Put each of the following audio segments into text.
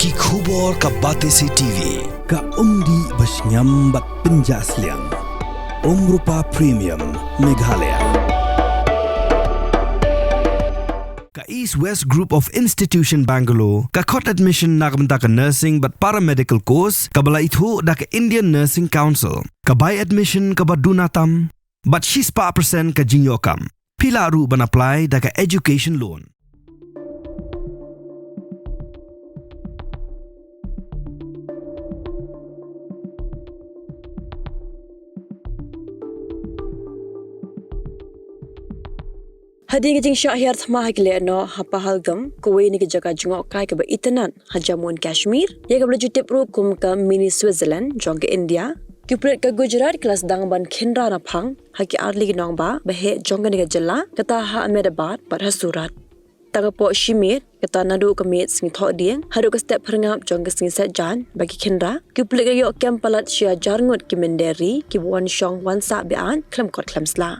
Ki khubor ka Batesi TV. Ka umdi basnyam bat penjaslian. Rupa Premium Meghalaya. Ka East West Group of Institution Bangalore. Ka khot admission nagmenta ka nursing but paramedical course. Ka bala ithu da ka Indian Nursing Council. Ka buy admission ka badunatam. But she's pa percent ka jinyokam. Pila ru ban apply da ka education loan. Hadi ngajing syahyar thma hakile no hapahalgam kuwe ni ke jaga jungok kai ke ba itanan hajamun Kashmir ya ke bela jutip ru kum ka mini Switzerland jong ke India ki Pulit ke Gujarat kelas dangban khendra na phang haki arli nong ba behe jong ke ni ke jela kata ha Ahmedabad par hasurat taga po Shimiet kata nadu ke mit sing tho dieng hadu ke step perngap jong ke sing set jan bagi khendra ki Pulit ke yo kem Palat sia Ngut ki Mynderi ki wan shong wan sa bean klam kot klam sla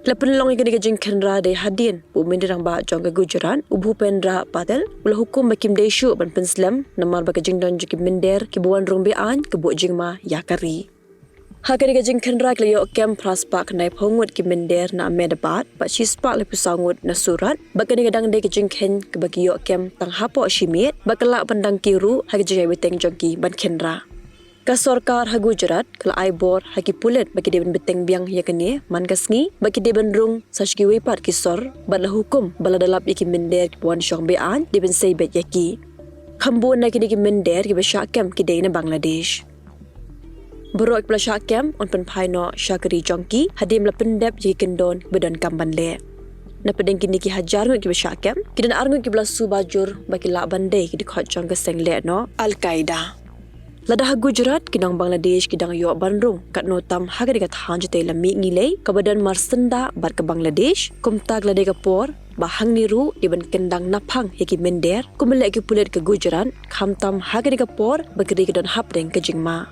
Lepas long yang kena khendra de hadin, bu Mynder ang ba jong ke Gujarat, ubu pendra patel, ulah hukum bakim desu ban penslam, namar ba kejing don juki Mynder, ki buan rong bean, ke bu jingma yakari. Ha kena khendra ke yo kem praspa kenai Ngut ki Mynder na Ahmedabad, ba sispa le pusangut na surat, ba kena kadang de kejing ken ke bagi yo kem tang Hapoh Shimiet, ba kelak pandang kiru, ha kejing beteng jongki ban khendra. Ka sorkar ha Gujarat kala aibor ha ki Pulit bagi dia beteng biang ya kene man kasngi bagi dia benrung sashki wepat ki sor bala hukum bala dalap iki Mynder ki puan syong bean dia ben sei bet yaki khambun na ki Mynder ki besyakem ki de na Bangladesh Borok pla syakem on pen phaino syakari jongki hadim la pendep ji kendon bedan kamban le na pedeng kini ki hajar ngut ki besyakem ki dan arngut ki bla su bajur bagi la bande ki dikhot jong ke seng le no Al-Qaeda Ladah Gujarat kidang Bangladesh kidang yo bandrung kat notam haga dekat hanjte la mi ngilei ka badan marsenda bar ke Bangladesh kum tag la deka por bahang niru diban kendang naphang heki Mynder kum lek ki Pulit ke Gujarat khamtam haga deka por bagri ke don hapdeng ke jingma